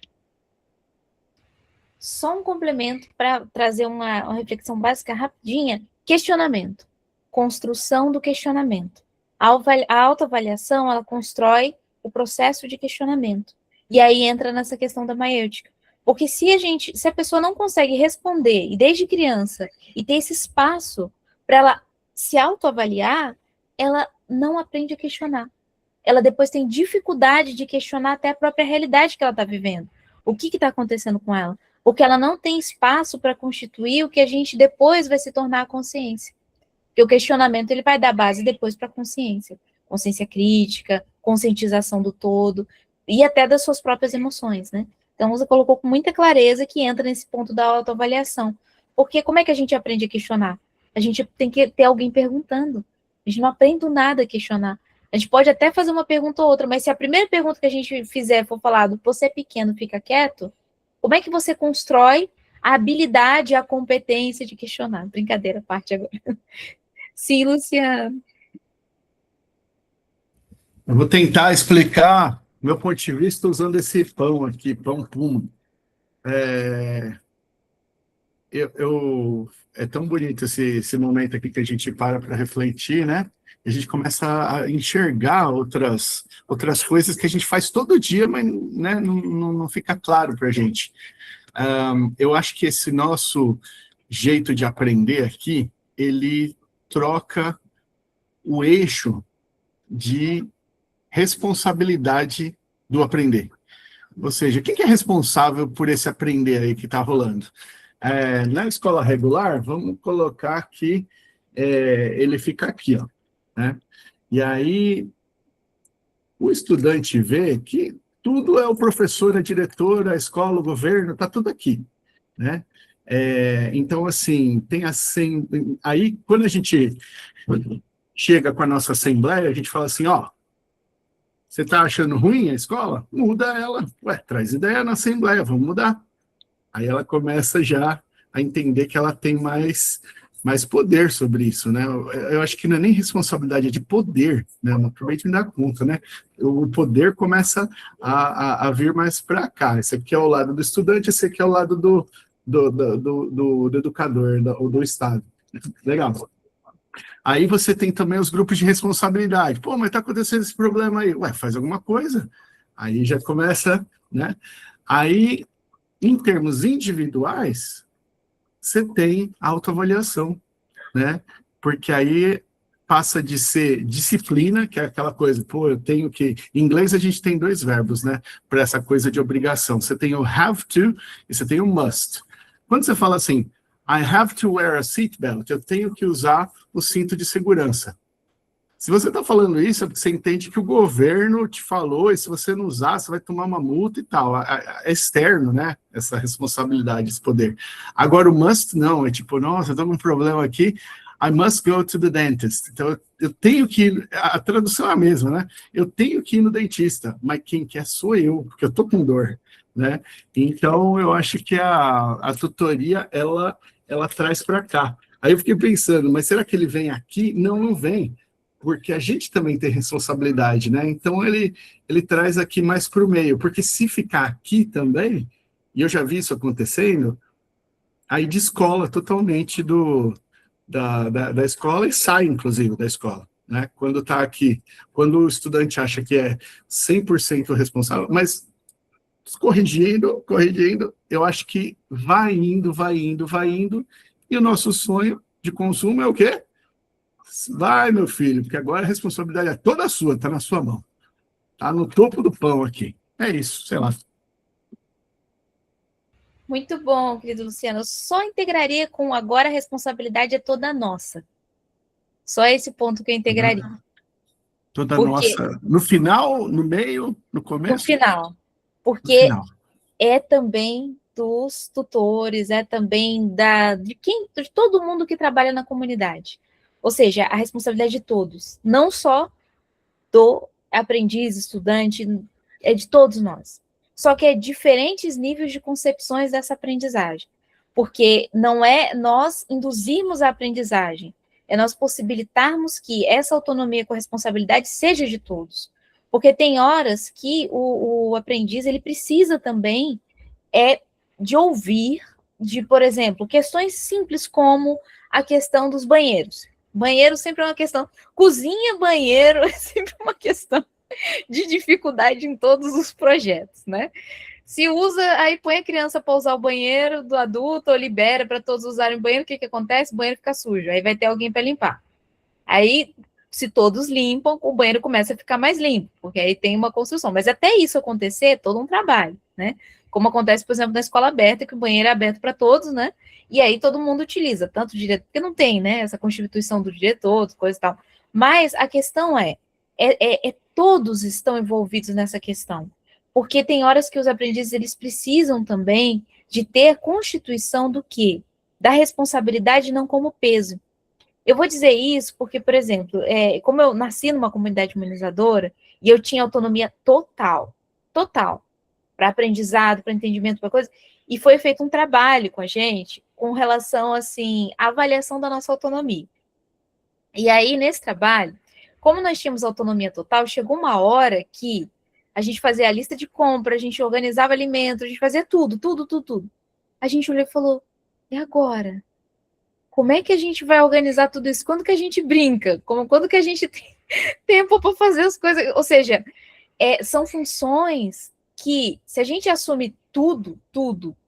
Só um complemento para trazer uma reflexão básica rapidinha. Questionamento. Construção do questionamento. A autoavaliação, ela constrói o processo de questionamento. E aí entra nessa questão da maêutica. Porque se a pessoa não consegue responder, e desde criança, e ter esse espaço para ela se autoavaliar, ela não aprende a questionar. Ela depois tem dificuldade de questionar até a própria realidade que ela está vivendo. O que está acontecendo com ela? Porque ela não tem espaço para constituir o que a gente depois vai se tornar a consciência. Porque o questionamento ele vai dar base depois para a consciência. Consciência crítica, conscientização do todo, e até das suas próprias emoções, né? Então, você colocou com muita clareza que entra nesse ponto da autoavaliação. Porque como é que a gente aprende a questionar? A gente tem que ter alguém perguntando. A gente não aprende do nada a questionar. A gente pode até fazer uma pergunta ou outra, mas se a primeira pergunta que a gente fizer for falado, você é pequeno, fica quieto, como é que você constrói a habilidade, a competência de questionar. Brincadeira, a parte agora. Sim, Luciano. Eu vou tentar explicar meu ponto de vista usando esse pão aqui, pão Puma. É tão bonito esse momento aqui que a gente para refletir, né? E a gente começa a enxergar outras coisas que a gente faz todo dia, mas né, não fica claro para a gente. Eu acho que esse nosso jeito de aprender aqui, ele troca o eixo de responsabilidade do aprender. Ou seja, quem que é responsável por esse aprender aí que está rolando? Na escola regular, vamos colocar que ele fica aqui, ó, né? E aí o estudante vê que tudo é o professor, a diretora, a escola, o governo, está tudo aqui, né? Então, assim, aí quando a gente chega com a nossa assembleia, a gente fala assim, ó, você está achando ruim a escola? Muda ela. Ué, traz ideia na assembleia, vamos mudar. Aí ela começa já a entender que ela tem mais poder sobre isso, né? Eu acho que não é nem responsabilidade, é de poder, né? Eu acabei de me dar conta, né? O poder começa a vir mais para cá. Esse aqui é o lado do estudante, esse aqui é o lado do educador, ou do Estado. Legal. Aí você tem também os grupos de responsabilidade. Pô, mas está acontecendo esse problema aí. Ué, faz alguma coisa. Aí já começa, né? Aí, em termos individuais, você tem autoavaliação, né? Porque aí passa de ser disciplina, que é aquela coisa, pô, eu tenho que... Em inglês a gente tem 2 verbos, né? Para essa coisa de obrigação. Você tem o have to e você tem o must. Quando você fala assim, I have to wear a seatbelt, eu tenho que usar o cinto de segurança. Se você está falando isso, é porque você entende que o governo te falou, e se você não usar, você vai tomar uma multa e tal. É externo, né? Essa responsabilidade, esse poder. Agora, o must, não. É tipo, nossa, eu estou com um problema aqui, I must go to the dentist. Então, eu tenho que ir, a tradução é a mesma, né? Eu tenho que ir no dentista, mas quem quer sou eu, porque eu estou com dor, né? Então, eu acho que a tutoria, ela traz para cá. Aí eu fiquei pensando, mas será que ele vem aqui? Não, não vem, porque a gente também tem responsabilidade, né? Então ele traz aqui mais para o meio, porque se ficar aqui também, e eu já vi isso acontecendo, aí descola totalmente da escola e sai, inclusive, da escola, né? Quando está aqui, quando o estudante acha que é 100% responsável, mas corrigindo, eu acho que vai indo, e o nosso sonho de consumo é o quê? Vai, meu filho, porque agora a responsabilidade é toda sua, está na sua mão. Está no topo do pão aqui. É isso, sei lá. Muito bom, querido Luciano. Eu só integraria com agora a responsabilidade é toda nossa. Só esse ponto que eu integraria. Toda Porque, nossa. No final, no meio, no começo? no final. No Porque final. é também dos tutores, é também de todo mundo que trabalha na comunidade. Ou seja, a responsabilidade de todos, não só do aprendiz, estudante, é de todos nós. Só que é diferentes níveis de concepções dessa aprendizagem. Porque não é nós induzirmos a aprendizagem, é nós possibilitarmos que essa autonomia com responsabilidade seja de todos. Porque tem horas que o aprendiz ele precisa também de ouvir, por exemplo, questões simples como a questão dos banheiros. Banheiro sempre é uma questão. Cozinha, banheiro é sempre uma questão de dificuldade em todos os projetos, né? Se usa, aí põe a criança para usar o banheiro do adulto ou libera para todos usarem o banheiro, o que acontece? O banheiro fica sujo, aí vai ter alguém para limpar. Aí, se todos limpam, o banheiro começa a ficar mais limpo, porque aí tem uma construção. Mas até isso acontecer, é todo um trabalho, né? Como acontece, por exemplo, na escola aberta, que o banheiro é aberto para todos, né? E aí todo mundo utiliza, tanto o diretor, porque não tem, né? Essa constituição do diretor, coisa e tal. Mas a questão todos estão envolvidos nessa questão. Porque tem horas que os aprendizes, eles precisam também de ter constituição do quê? Da responsabilidade não como peso. Eu vou dizer isso porque, por exemplo, como eu nasci numa comunidade humanizadora e eu tinha autonomia total, para aprendizado, para entendimento, para coisa, e foi feito um trabalho com a gente com relação, assim, à avaliação da nossa autonomia. E aí, nesse trabalho, como nós tínhamos autonomia total, chegou uma hora que a gente fazia a lista de compra, a gente organizava alimentos, a gente fazia tudo. A gente olhou e falou, e agora? Como é que a gente vai organizar tudo isso? Quando que a gente brinca? Quando que a gente tem tempo para fazer as coisas? Ou seja, são funções que, se a gente assume tudo,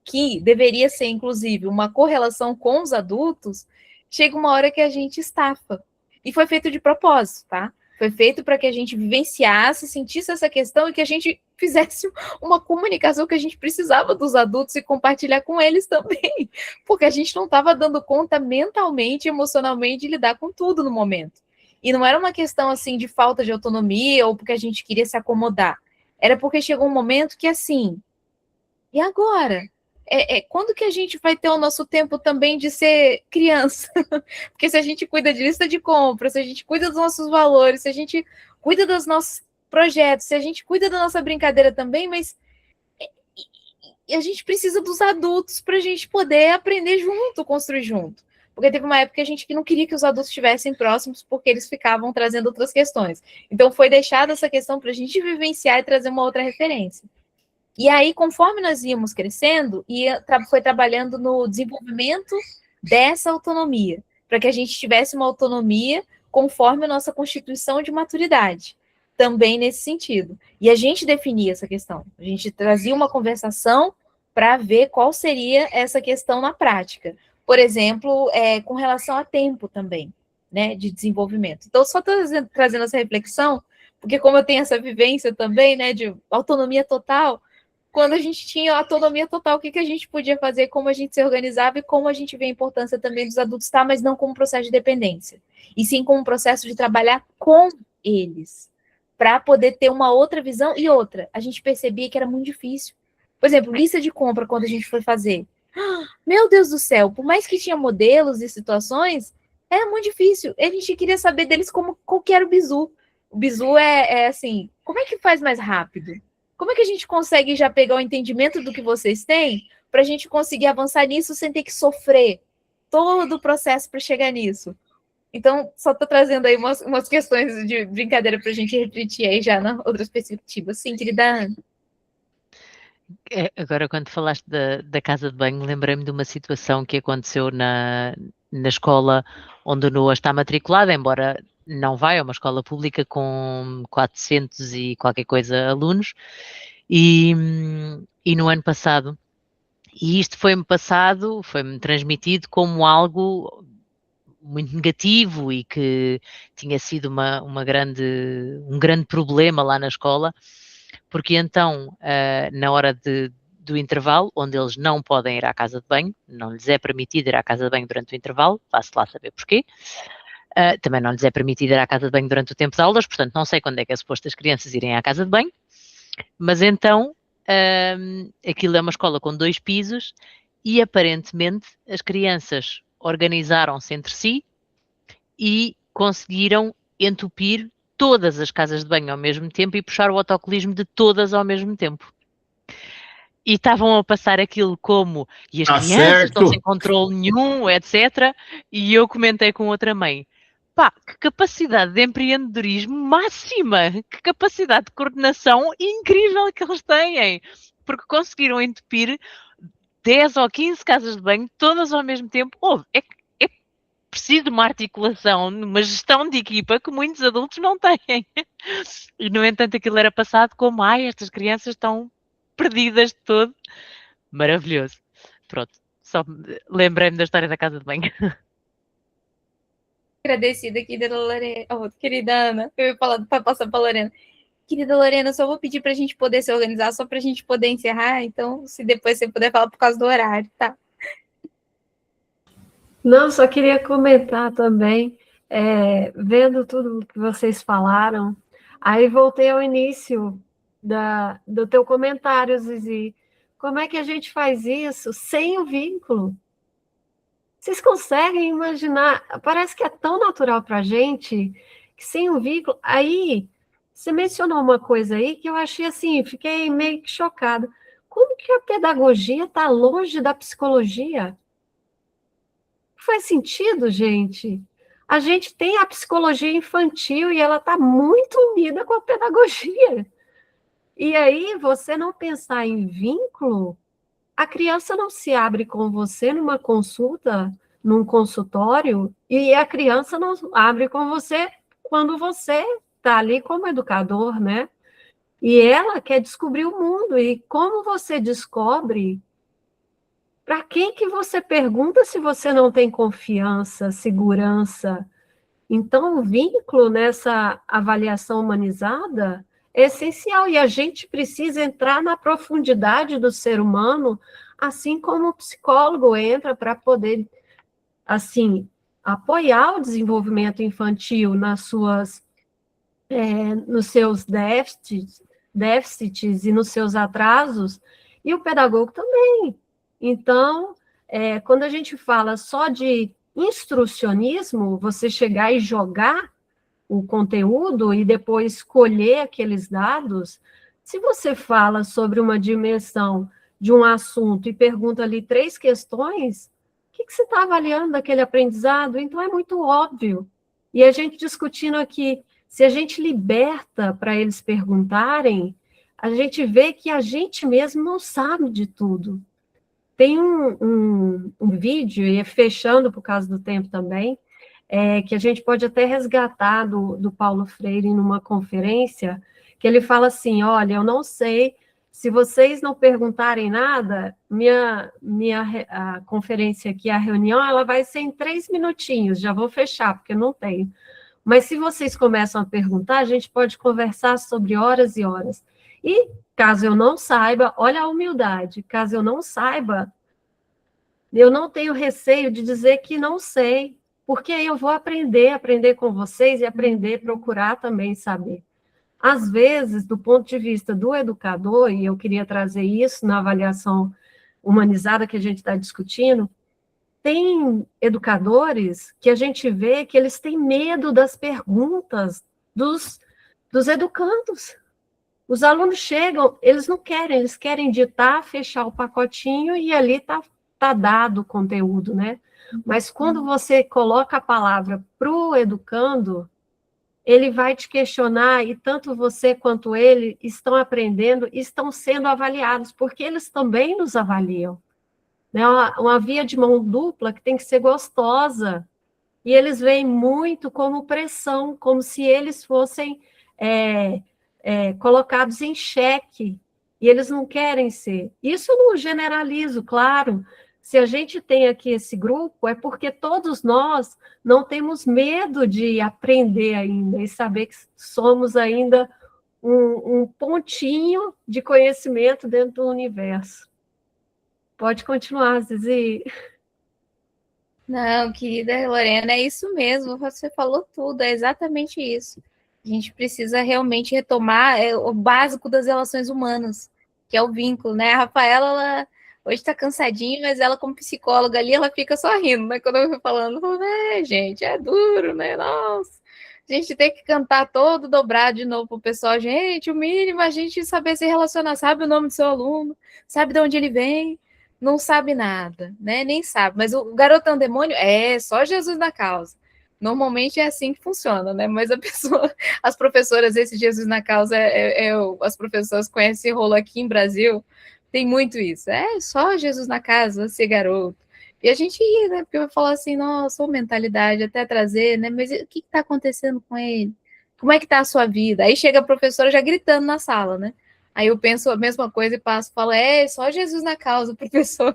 que deveria ser, inclusive, uma correlação com os adultos, chega uma hora que a gente estafa. E foi feito de propósito, tá? Foi feito para que a gente vivenciasse, sentisse essa questão e que a gente fizesse uma comunicação que a gente precisava dos adultos e compartilhar com eles também, porque a gente não estava dando conta mentalmente, emocionalmente de lidar com tudo no momento. E não era uma questão assim de falta de autonomia ou porque a gente queria se acomodar. Era porque chegou um momento que assim, e agora? Quando que a gente vai ter o nosso tempo também de ser criança? Porque se a gente cuida de lista de compras, se a gente cuida dos nossos valores, se a gente cuida dos nossos projetos, se a gente cuida da nossa brincadeira também, mas a gente precisa dos adultos para a gente poder aprender junto, construir junto. Porque teve uma época que a gente não queria que os adultos estivessem próximos porque eles ficavam trazendo outras questões. Então foi deixada essa questão para a gente vivenciar e trazer uma outra referência. E aí, conforme nós íamos crescendo, foi trabalhando no desenvolvimento dessa autonomia, para que a gente tivesse uma autonomia conforme a nossa constituição de maturidade, também nesse sentido. E a gente definia essa questão, a gente trazia uma conversação para ver qual seria essa questão na prática. Por exemplo, com relação a tempo também, né, de desenvolvimento. Então, só trazendo essa reflexão, porque como eu tenho essa vivência também, né, de autonomia total, quando a gente tinha autonomia total, o que a gente podia fazer, como a gente se organizava e como a gente vê a importância também dos adultos, tá? Mas não como processo de dependência, e sim como um processo de trabalhar com eles, para poder ter uma outra visão. E outra, a gente percebia que era muito difícil. Por exemplo, lista de compra, quando a gente foi fazer. Meu Deus do céu, por mais que tinha modelos e situações, era muito difícil. A gente queria saber deles qual que era o bizu. O bizu é assim, como é que faz mais rápido? Como é que a gente consegue já pegar o entendimento do que vocês têm para a gente conseguir avançar nisso sem ter que sofrer todo o processo para chegar nisso? Então, só estou trazendo aí umas questões de brincadeira para a gente refletir aí já na outras perspectivas. Sim, querida Ana. Agora, quando falaste da casa de banho, lembrei-me de uma situação que aconteceu na escola onde o Noah está matriculado, embora não vai, é uma escola pública com 400 e qualquer coisa alunos, e no ano passado, e isto foi-me transmitido como algo muito negativo e que tinha sido um grande problema lá na escola, porque então, na hora do intervalo, onde eles não podem ir à casa de banho, não lhes é permitido ir à casa de banho durante o intervalo, vá-se lá saber porquê. Também não lhes é permitido ir à casa de banho durante o tempo de aulas, portanto não sei quando é que é suposto as crianças irem à casa de banho, mas então aquilo é uma escola com 2 pisos e aparentemente as crianças organizaram-se entre si e conseguiram entupir todas as casas de banho ao mesmo tempo e puxar o autocolismo de todas ao mesmo tempo. E estavam a passar aquilo como, e as crianças estão sem controle nenhum, etc. E eu comentei com outra mãe, pá, que capacidade de empreendedorismo máxima, que capacidade de coordenação incrível que eles têm, porque conseguiram entupir 10 ou 15 casas de banho, todas ao mesmo tempo. É preciso uma articulação, uma gestão de equipa que muitos adultos não têm. E, no entanto, aquilo era passado como, estas crianças estão perdidas de todo. Maravilhoso. Pronto, só lembrei-me da história da casa de banho. Agradecida, querida Lorena. Querida Ana, eu ia falar para passar para a Lorena. Querida Lorena, só vou pedir para a gente poder se organizar, só para a gente poder encerrar. Então, se depois você puder falar por causa do horário, tá? Não, só queria comentar também, vendo tudo que vocês falaram, aí voltei ao início do teu comentário, Zizi. Como é que a gente faz isso sem o vínculo? Vocês conseguem imaginar? Parece que é tão natural para a gente que sem o vínculo... Aí, você mencionou uma coisa aí que eu achei assim, fiquei meio que chocada. Como que a pedagogia está longe da psicologia? Faz sentido, gente? A gente tem a psicologia infantil e ela está muito unida com a pedagogia. E aí, você não pensar em vínculo, a criança não se abre com você numa consulta, num consultório, e a criança não abre com você quando você está ali como educador, né? E ela quer descobrir o mundo. E como você descobre? Para quem que você pergunta se você não tem confiança, segurança? Então, o vínculo nessa avaliação humanizada é essencial, e a gente precisa entrar na profundidade do ser humano, assim como o psicólogo entra para poder, assim, apoiar o desenvolvimento infantil nos seus déficits e nos seus atrasos, e o pedagogo também. Então, quando a gente fala só de instrucionismo, você chegar e jogar o conteúdo e depois escolher aqueles dados, se você fala sobre uma dimensão de um assunto e pergunta ali 3 questões, o que você está avaliando daquele aprendizado? Então, é muito óbvio. E a gente discutindo aqui, se a gente liberta para eles perguntarem, a gente vê que a gente mesmo não sabe de tudo. Tem um vídeo, e fechando por causa do tempo também, que a gente pode até resgatar do Paulo Freire numa conferência, que ele fala assim, olha, eu não sei, se vocês não perguntarem nada, a conferência aqui, a reunião, ela vai ser em 3 minutinhos, já vou fechar, porque não tenho. Mas se vocês começam a perguntar, a gente pode conversar sobre horas e horas. E, caso eu não saiba, olha a humildade, caso eu não saiba, eu não tenho receio de dizer que não sei, porque aí eu vou aprender com vocês e aprender, procurar também saber. Às vezes, do ponto de vista do educador, e eu queria trazer isso na avaliação humanizada que a gente está discutindo, tem educadores que a gente vê que eles têm medo das perguntas dos educandos. Os alunos chegam, eles não querem, eles querem ditar, fechar o pacotinho e ali tá dado o conteúdo, né? Mas quando você coloca a palavra para o educando, ele vai te questionar, e tanto você quanto ele estão aprendendo, estão sendo avaliados, porque eles também nos avaliam. Né? Uma via de mão dupla que tem que ser gostosa, e eles veem muito como pressão, como se eles fossem colocados em xeque, e eles não querem ser. Isso eu não generalizo, claro. Se a gente tem aqui esse grupo, é porque todos nós não temos medo de aprender ainda, e saber que somos ainda um pontinho de conhecimento dentro do universo. Pode continuar, Zizi. Não, querida Lorena, é isso mesmo, você falou tudo, é exatamente isso. A gente precisa realmente retomar o básico das relações humanas, que é o vínculo, né? A Rafaela, ela hoje está cansadinha, mas ela, como psicóloga ali, ela fica só rindo, né? Quando eu fui falando, eu falo, gente, é duro, né? Nossa, a gente tem que cantar todo dobrado de novo pro pessoal. Gente, o mínimo é a gente saber se relacionar, sabe o nome do seu aluno, sabe de onde ele vem, não sabe nada, né? Nem sabe. Mas o garoto é um demônio? É, só Jesus na causa. Normalmente é assim que funciona, né? Mas as professoras, esse Jesus na causa, as professoras conhecem esse rolo aqui em Brasil, tem muito isso. É só Jesus na casa, ser garoto. E a gente ia, né? Porque eu falar assim, nossa, mentalidade, até trazer, né? Mas o que está acontecendo com ele? Como é que está a sua vida? Aí chega a professora já gritando na sala, né? Aí eu penso a mesma coisa e passo e falo, só Jesus na causa, professor.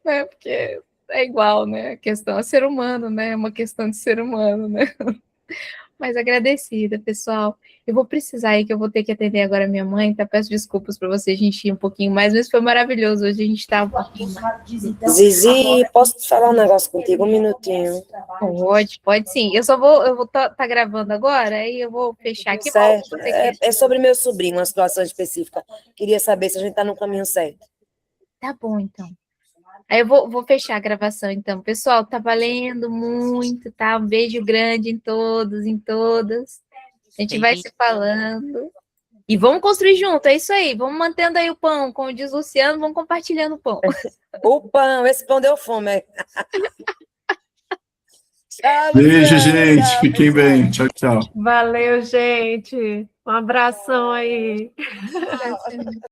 Né? Porque é igual, né? A questão é ser humano, né? É uma questão de ser humano, né? Mas agradecida, pessoal. Eu vou precisar aí, que eu vou ter que atender agora a minha mãe, tá? Peço desculpas para vocês, a gente ir um pouquinho mais, mas foi maravilhoso. Hoje a gente tá um pouquinho mais. Zizi, posso falar um negócio contigo? Um minutinho. Pode sim. Eu vou tá gravando agora, aí eu vou fechar aqui. Certo. É sobre meu sobrinho, uma situação específica. Queria saber se a gente está no caminho certo. Tá bom, então. Aí eu vou fechar a gravação, então. Pessoal, tá valendo muito, tá? Um beijo grande em todos, em todas. A gente vai se falando. E vamos construir junto, é isso aí. Vamos mantendo aí o pão, como diz o Luciano, vamos compartilhando o pão. O pão, esse pão deu fome. Tchau, Beijo, Luciano. gente. Tchau, Fiquem pessoal. bem. Tchau, tchau. Valeu, gente. Um abração aí.